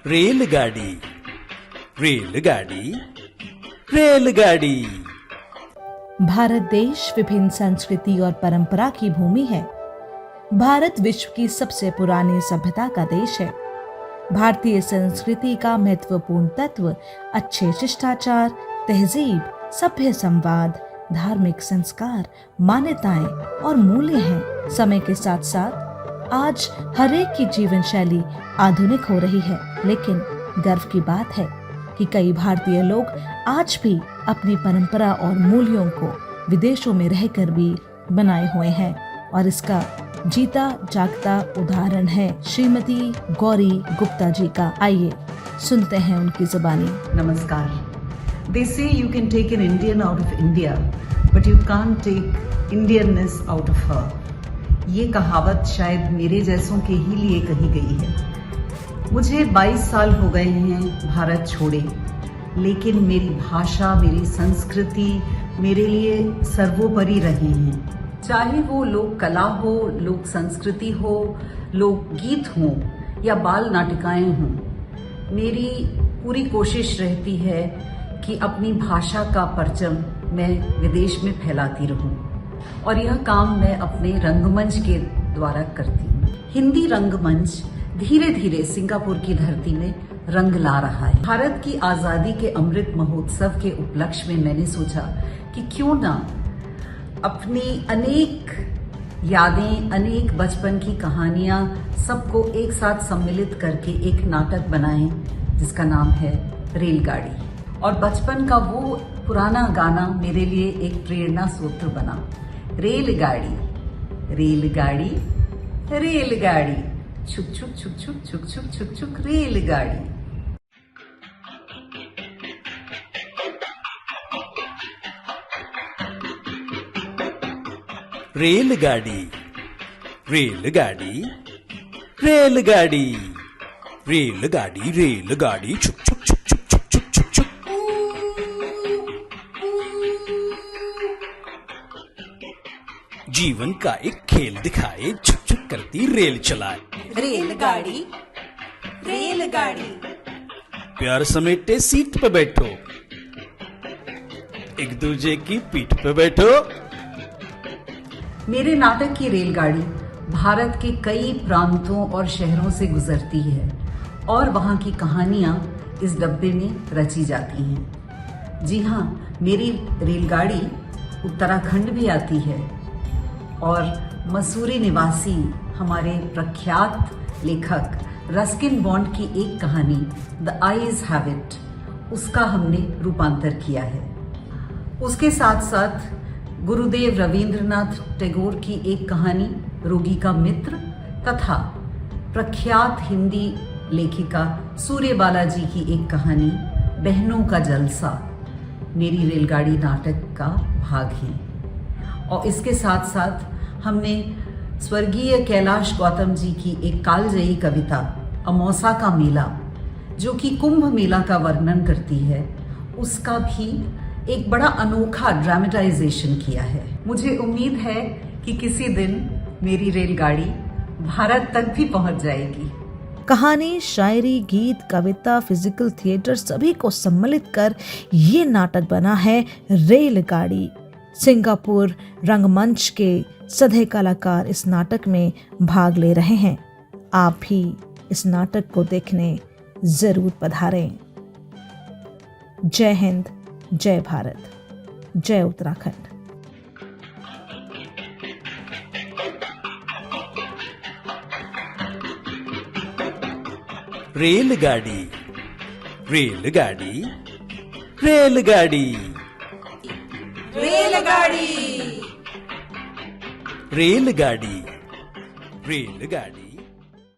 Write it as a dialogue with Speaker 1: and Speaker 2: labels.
Speaker 1: रेलगाड़ी रेलगाड़ी रेलगाड़ी।
Speaker 2: भारत देश विभिन्न संस्कृति और परंपरा की भूमि है। भारत विश्व की सबसे पुरानी सभ्यता का देश है। भारतीय संस्कृति का महत्वपूर्ण तत्व अच्छे शिष्टाचार, तहजीब, सभ्य संवाद, धार्मिक संस्कार, मान्यताएं और मूल्य हैं। समय के साथ साथ आज हर एक की जीवन शैली आधुनिक हो रही है, लेकिन गर्व की बात है कि कई भारतीय लोग आज भी अपनी परंपरा और मूल्यों को विदेशों में रहकर भी बनाए हुए हैं, और इसका जीता जागता उदाहरण है श्रीमती गौरी गुप्ता जी का। आइए सुनते हैं उनकी जुबानी।
Speaker 3: नमस्कार। They say you can take an Indian out of India, but you can't take Indianness out of her. ये कहावत शायद मेरे जैसों के ही लिए कही गई है। मुझे 22 साल हो गए हैं भारत छोड़े, लेकिन मेरी भाषा, मेरी संस्कृति मेरे लिए सर्वोपरि रही हैं। चाहे वो लोक कला हो, लोक संस्कृति हो, लोक गीत हो या बाल नाटिकाएं हों, मेरी पूरी कोशिश रहती है कि अपनी भाषा का परचम मैं विदेश में फैलाती रहूं, और यह काम मैं अपने रंगमंच के द्वारा करती हूँ। हिंदी रंगमंच धीरे धीरे सिंगापुर की धरती में रंग ला रहा है। भारत की आजादी के अमृत महोत्सव के उपलक्ष्य में मैंने सोचा कि क्यों ना अपनी अनेक यादें, अनेक बचपन की कहानियां सबको एक साथ सम्मिलित करके एक नाटक बनाएं, जिसका नाम है रेलगाड़ी। और बचपन का वो पुराना गाना मेरे लिए एक प्रेरणा सूत्र बना। रेलगाड़ी रेलगाड़ी रेलगाड़ी, छुक छुक छुक छुक छुक छुक छुक छुक रेलगाड़ी।
Speaker 1: रेलगाड़ी रेलगाड़ी रेलगाड़ी रेलगाड़ी रेलगाड़ी, छुक छुक छुक छुक छुक छुक छुक छुक। जीवन का एक खेल दिखाए, छुक छुक करती रेल चलाए।
Speaker 4: रेलगाड़ी रेलगाड़ी,
Speaker 1: प्यार समेटे सीट पे बैठो, एक दूजे की पीठ पे बैठो।
Speaker 3: मेरे नाटक की रेलगाड़ी भारत के कई प्रांतों और शहरों से गुजरती है, और वहाँ की कहानियाँ इस डब्बे में रची जाती हैं। जी हाँ, मेरी रेलगाड़ी उत्तराखंड भी आती है, और मसूरी निवासी हमारे प्रख्यात लेखक रस्किन बॉन्ड की एक कहानी द आईज हैव इट, उसका हमने रूपांतर किया है। उसके साथ साथ गुरुदेव रवींद्रनाथ टैगोर की एक कहानी रोगी का मित्र, तथा प्रख्यात हिंदी लेखिका सूर्यबाला जी की एक कहानी बहनों का जलसा मेरी रेलगाड़ी नाटक का भाग है। और इसके साथ साथ हमने स्वर्गीय कैलाश गौतम जी की एक कालजयी कविता अमौसा का मेला, जो कि कुंभ मेला का वर्णन करती है, उसका भी एक बड़ा अनोखा ड्रामेटाइजेशन किया है। मुझे उम्मीद है कि किसी दिन मेरी रेलगाड़ी भारत तक भी पहुंच जाएगी।
Speaker 2: कहानी, शायरी, गीत, कविता, फिजिकल थिएटर सभी को सम्मिलित कर ये नाटक बना है रेलगाड़ी। सिंगापुर रंगमंच के सधे कलाकार इस नाटक में भाग ले रहे हैं। आप भी इस नाटक को देखने जरूर पधारें। जय हिंद, जय भारत, जय उत्तराखंड।
Speaker 1: रेलगाड़ी रेलगाड़ी रेलगाड़ी
Speaker 4: रेलगाड़ी
Speaker 1: रेलगाड़ी रेलगाड़ी।